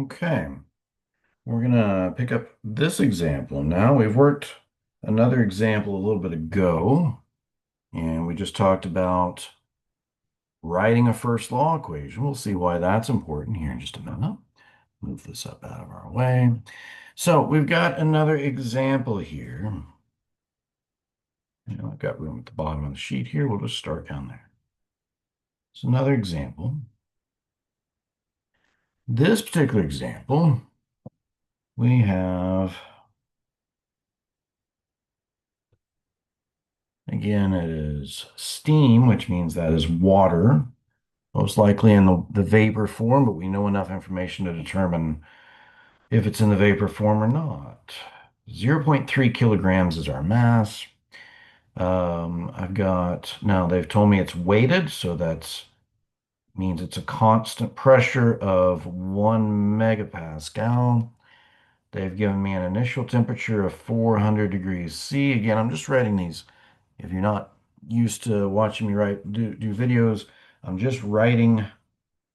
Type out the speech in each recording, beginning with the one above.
Okay, we're gonna pick up this example now. We've worked another example a little bit ago, and we just talked about writing a first law equation. We'll see why that's important here in just a minute. Move this up out of our way. So we've got another example here. I've got room at the bottom of the sheet here. We'll just start down there. So another example. This particular example, we have, again, it is steam, which means that is water, most likely in the vapor form, but we know enough information to determine if it's in the vapor form or not. 0.3 kilograms is our mass. I've got, now they've told me it's weighted, so that means it's a constant pressure of 1 megapascal. They've given me an initial temperature of 400 degrees C. Again, I'm just writing these. If you're not used to watching me do videos, I'm just writing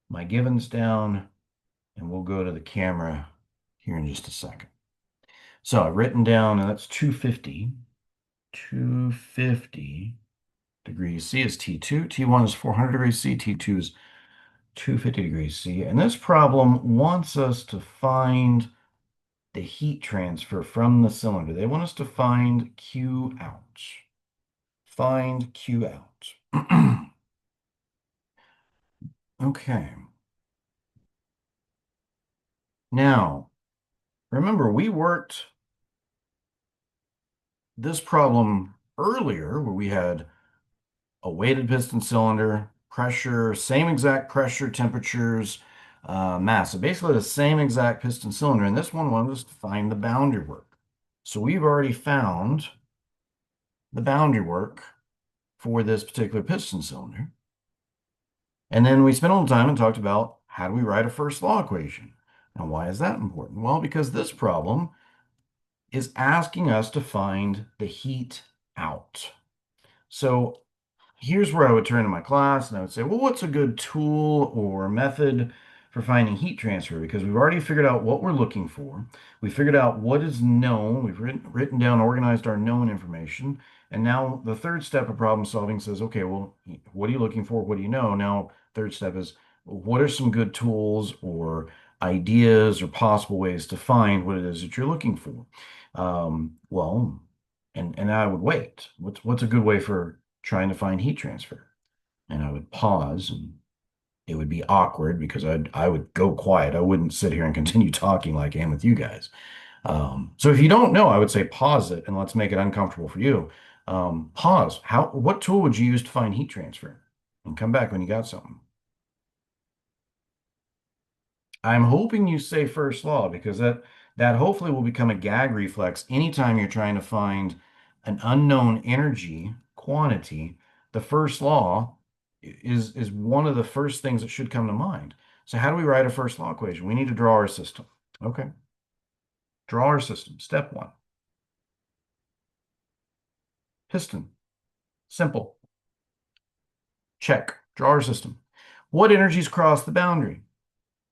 my givens down, and we'll go to the camera here in just a second. So I've written down, and that's 250. 250 degrees C is T2. T1 is 400 degrees C. T2 is 250 degrees C. And this problem wants us to find the heat transfer from the cylinder. They want us to find Q out. Find Q out. Okay. Now, remember, we worked this problem earlier where we had a weighted piston cylinder, pressure, same exact pressure, temperatures, mass. So basically the same exact piston cylinder. And this one wanted us to find the boundary work. So we've already found the boundary work for this particular piston cylinder. And then we spent a little time and talked about how do we write a first law equation? And why is that important? Well, because this problem is asking us to find the heat out. So here's where I would turn to my class and I would say, well, what's a good tool or method for finding heat transfer? Because we've already figured out what we're looking for. We figured out what is known. We've written down, organized our known information. And now the third step of problem solving says, okay, well, what are you looking for? What do you know? Now, third step is, what are some good tools or ideas or possible ways to find what it is that you're looking for? Well, and I would wait. What's a good way for trying to find heat transfer? And I would pause, and it would be awkward because I would go quiet. I wouldn't sit here and continue talking like I am with you guys. So if you don't know, I would say pause it and let's make it uncomfortable for you. Pause. What tool would you use to find heat transfer? And come back when you got something. I'm hoping you say first law because that hopefully will become a gag reflex anytime you're trying to find an unknown energy quantity. The first law is one of the first things that should come to mind. So how do we write a first law equation? We need to draw our system. Okay. Draw our system. Step one. Piston. Simple. Check. Draw our system. What energies cross the boundary?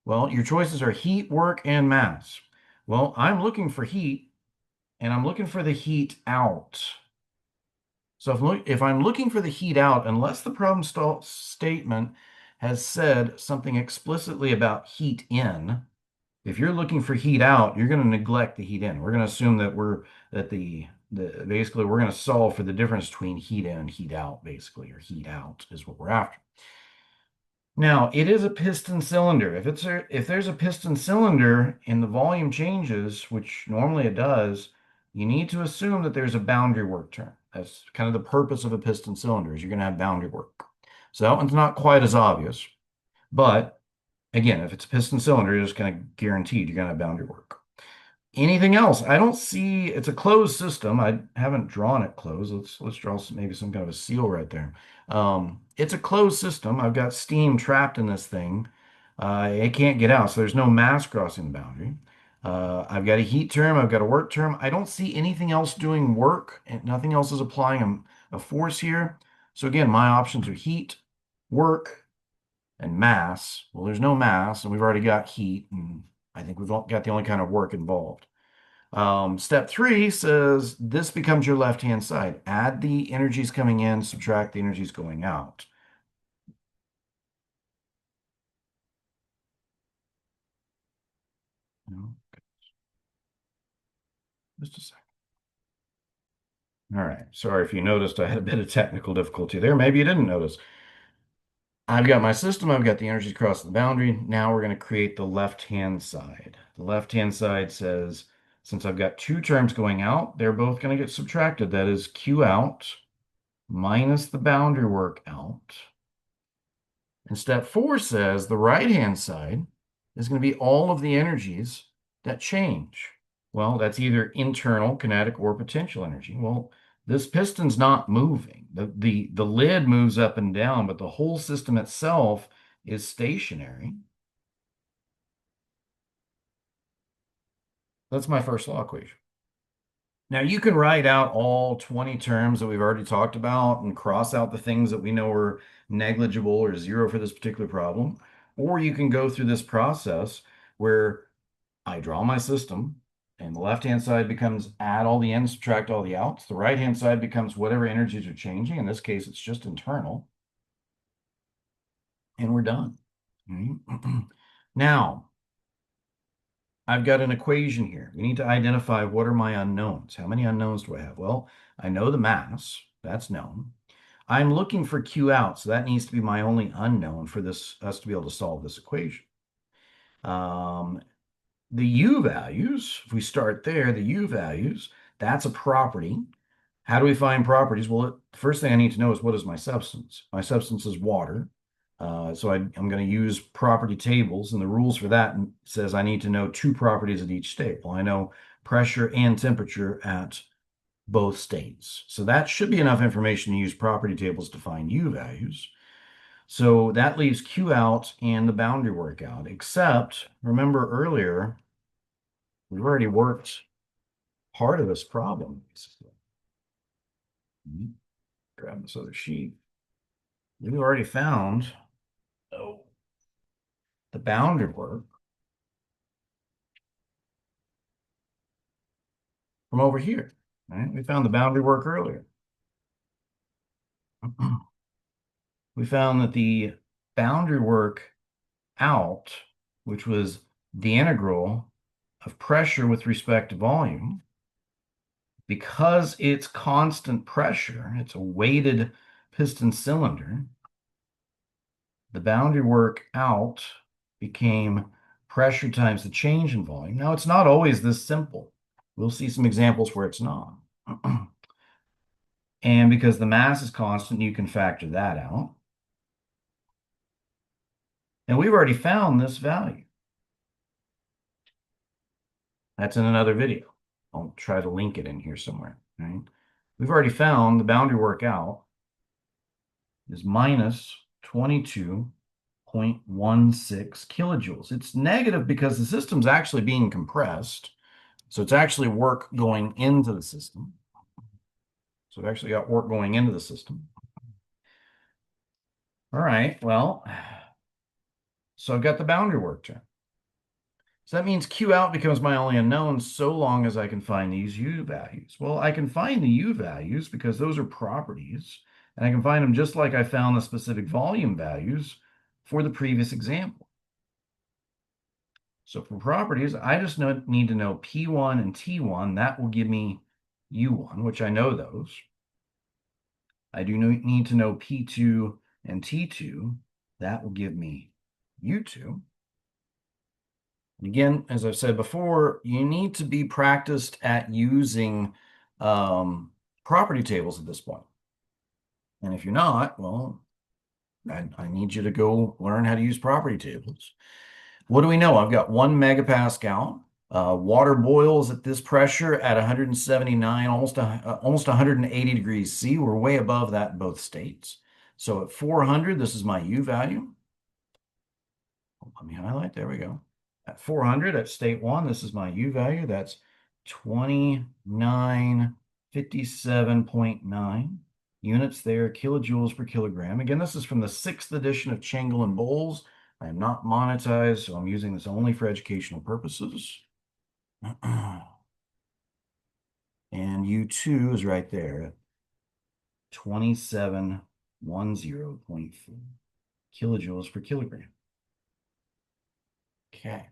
Well, your choices are heat, work, and mass. Well, I'm looking for heat, and I'm looking for the heat out. So if I'm looking for the heat out, unless the problem statement has said something explicitly about heat in, if you're looking for heat out, you're going to neglect the heat in. We're going to assume that basically we're going to solve for the difference between heat in and heat out, basically, or heat out is what we're after. Now, it is a piston cylinder. If there's a piston cylinder and the volume changes, which normally it does, you need to assume that there's a boundary work term. That's kind of the purpose of a piston cylinder is you're going to have boundary work. So that one's not quite as obvious. But again, if it's a piston cylinder, you're just kind of guaranteed you're going to have boundary work. Anything else? I don't see, it's a closed system. I haven't drawn it closed. Let's draw maybe some kind of a seal right there. It's a closed system. I've got steam trapped in this thing. It can't get out, so there's no mass crossing the boundary. I've got a heat term. I've got a work term. I don't see anything else doing work, and nothing else is applying a force here. So again, my options are heat, work, and mass. Well, there's no mass, and we've already got heat, and I think we've got the only kind of work involved. Step three says this becomes your left-hand side. Add the energies coming in, subtract the energies going out. No, just a second. All right. Sorry if you noticed I had a bit of technical difficulty there. Maybe you didn't notice. I've got my system. I've got the energies across the boundary. Now we're going to create the left-hand side. The left-hand side says, since I've got two terms going out, they're both going to get subtracted. That is Q out minus the boundary work out. And step four says the right-hand side is going to be all of the energies that change. Well, that's either internal kinetic or potential energy. Well, this piston's not moving. The lid moves up and down, but the whole system itself is stationary. That's my first law equation. Now you can write out all 20 terms that we've already talked about and cross out the things that we know are negligible or zero for this particular problem. Or you can go through this process where I draw my system and the left-hand side becomes add all the ins, subtract all the outs. The right-hand side becomes whatever energies are changing. In this case, it's just internal. And we're done. Now, I've got an equation here. We need to identify what are my unknowns. How many unknowns do I have? Well, I know the mass. That's known. I'm looking for Q out, so that needs to be my only unknown for us to be able to solve this equation. The U values, if we start there, the U values, that's a property. How do we find properties? Well, the first thing I need to know is what is my substance? My substance is water. So I'm going to use property tables, and the rules for that says I need to know two properties at each state. Well, I know pressure and temperature at both states. So that should be enough information to use property tables to find U values. So that leaves Q out and the boundary work out, except remember earlier, we've already worked part of this problem. Grab this other sheet. We've already found the boundary work from over here. Right? We found the boundary work earlier. We found that the boundary work out, which was the integral of pressure with respect to volume, because it's constant pressure, it's a weighted piston cylinder, the boundary work out became pressure times the change in volume. Now, it's not always this simple. We'll see some examples where it's not. And because the mass is constant, you can factor that out. And we've already found this value. That's in another video. I'll try to link it in here somewhere. Right? We've already found the boundary work out is minus 22.16 kilojoules. It's negative because the system's actually being compressed. So it's actually work going into the system. So I've actually got work going into the system. All right, well, so I've got the boundary work term. So that means Q out becomes my only unknown so long as I can find these U values. Well, I can find the U values because those are properties, and I can find them just like I found the specific volume values for the previous example. So for properties, I just need to know P1 and T1. That will give me U1, which I know those. I do need to know P2 and T2. That will give me U2. And again, as I've said before, you need to be practiced at using property tables at this point. And if you're not, well, I need you to go learn how to use property tables. What do we know? I've got 1 megapascal. Water boils at this pressure at 179, almost 180 degrees C. We're way above that in both states. So at 400, this is my U value. Let me highlight. There we go. At 400 at state 1, this is my U value. That's 2957.9 units there, kilojoules per kilogram. Again, this is from the 6th edition of Chengel and Bowles. I am not monetized, so I'm using this only for educational purposes. And U2 is right there at 2710.4 kilojoules per kilogram. Okay.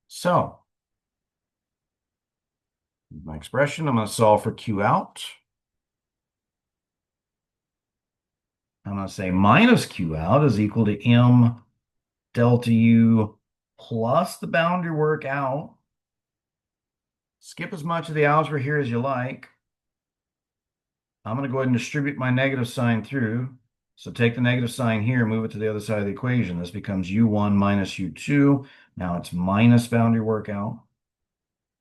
So my expression, I'm going to solve for Q out. I'm going to say minus Q out is equal to M delta U plus the boundary work out. Skip as much of the algebra here as you like. I'm going to go ahead and distribute my negative sign through. So take the negative sign here, move it to the other side of the equation. This becomes U1 minus U2. Now it's minus boundary work out.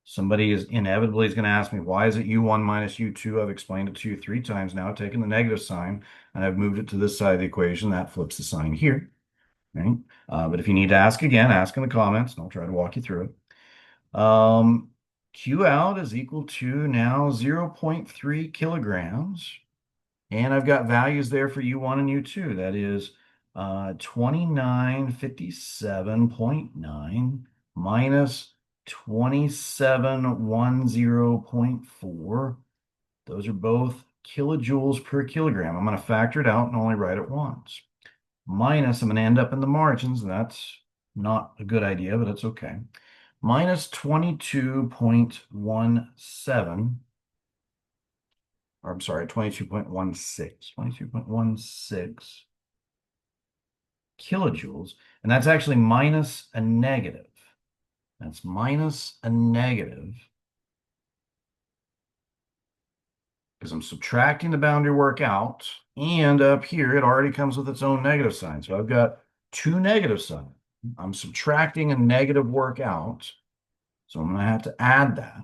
Somebody is inevitably going to ask me, why is it U1 minus U2? I've explained it to you 3 times now, taken the negative sign, and I've moved it to this side of the equation. That flips the sign here. Right? But if you need to ask again, ask in the comments, and I'll try to walk you through it. Q out is equal to now 0.3 kilograms. And I've got values there for U1 and U2. That is 2957.9 minus 2710.4. Those are both kilojoules per kilogram. I'm going to factor it out and only write it once. Minus, I'm going to end up in the margins. That's not a good idea, but it's okay. Minus 22.17, or I'm sorry, 22.16 kilojoules. And that's actually minus a negative. That's minus a negative because I'm subtracting the boundary work out. And up here, it already comes with its own negative sign. So I've got 2 negative signs. I'm subtracting a negative work out. So I'm going to have to add that.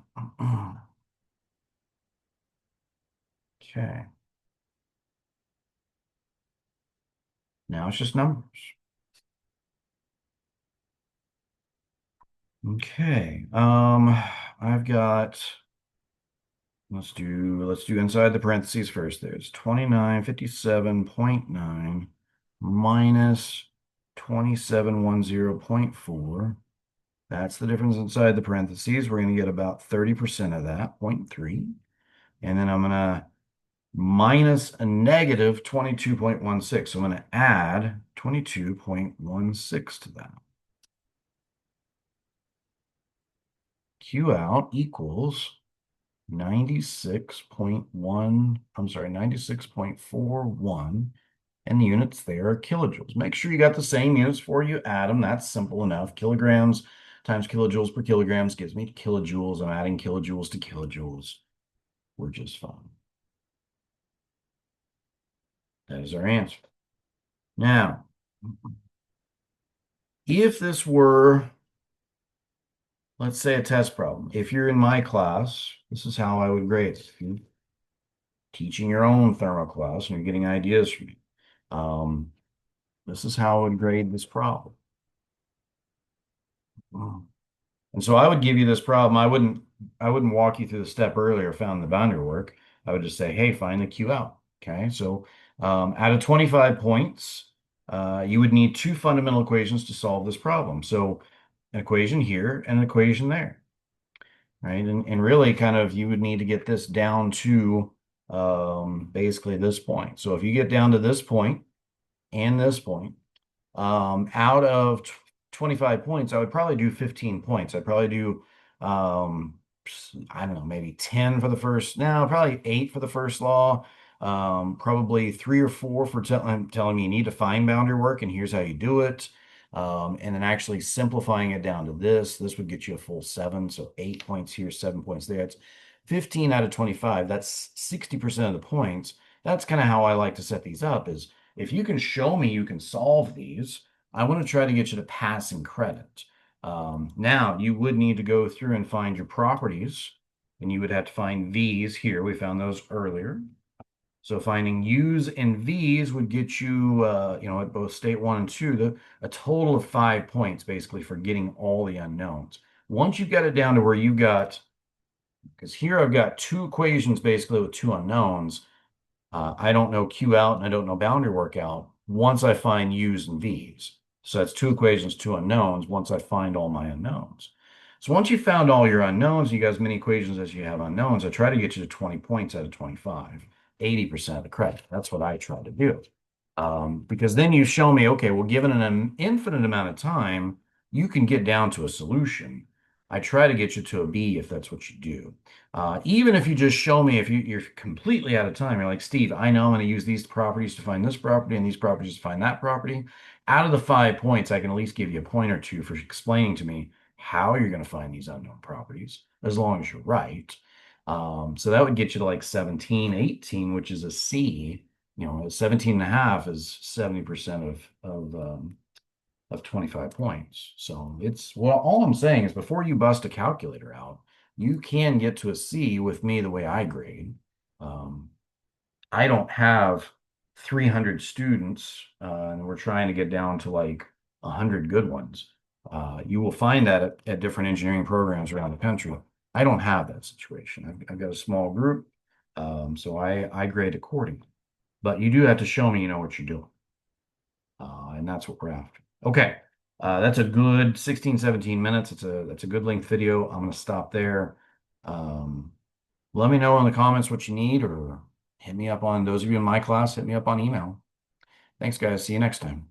Okay. Now it's just numbers. Okay. I've got, let's do inside the parentheses first. There's 2957.9 minus 2710.4. That's the difference inside the parentheses. We're going to get about 30% of that, 0.3. And then I'm going to minus a negative 22.16. So I'm going to add 22.16 to that. Q out equals 96.41, and the units there are kilojoules. Make sure you got the same units before you add them. That's simple enough. Kilograms times kilojoules per kilograms gives me kilojoules. I'm adding kilojoules to kilojoules. We're just fine. That is our answer. Now, if this were, let's say, a test problem, if you're in my class, this is how I would grade it. If you're teaching your own thermal class and you're getting ideas from me, this is how I would grade this problem. And so I would give you this problem. I wouldn't walk you through the step earlier, found the boundary work. I would just say, hey, find the Q out. Okay, so out of 25 points, you would need 2 fundamental equations to solve this problem. So an equation here and an equation there, right? And really kind of you would need to get this down to basically this point. So if you get down to this point and this point, out of 25 points, I would probably do 15 points. I'd probably do, I don't know, maybe 10 for the first, no, probably 8 for the first law, probably 3 or 4 for telling me you need to find boundary work and here's how you do it. And then actually simplifying it down to this would get you a full 7. So 8 points here, 7 points there. It's 15 out of 25. That's 60% of the points. That's kind of how I like to set these up is if you can show me you can solve these, I want to try to get you to passing credit. Now, you would need to go through and find your properties, and you would have to find V's here. We found those earlier. So finding U's and V's would get you, at both state 1 and 2, a total of 5 points, basically, for getting all the unknowns. Once you get it down to where you got Because here I've got two equations basically with two unknowns. I don't know Q out and I don't know boundary work out once I find U's and V's. So that's two equations, two unknowns once I find all my unknowns. So once you found all your unknowns, you got as many equations as you have unknowns, I try to get you to 20 points out of 25, 80% of the credit. That's what I try to do. Because then you show me, okay, well, given an infinite amount of time, you can get down to a solution. I try to get you to a B if that's what you do. Even if you just show me if you're completely out of time, you're like, Steve, I know I'm going to use these properties to find this property and these properties to find that property. Out of the 5 points, I can at least give you a point or two for explaining to me how you're going to find these unknown properties, as long as you're right. So that would get you to like 17, 18, which is a C. 17 and a half is 70% of 25 points. So well, all I'm saying is before you bust a calculator out, you can get to a C with me the way I grade. Um, I don't have 300 students, and we're trying to get down to like 100 good ones. You will find that at different engineering programs around the country. I don't have that situation. I've got a small group, so I grade accordingly. But you do have to show me you know what you're doing. And that's what we're after. Okay. That's a good 16, 17 minutes. That's a good length video. I'm going to stop there. Um, Let me know in the comments what you need, or hit me up on those of you in my class, hit me up on email. Thanks, guys. See you next time.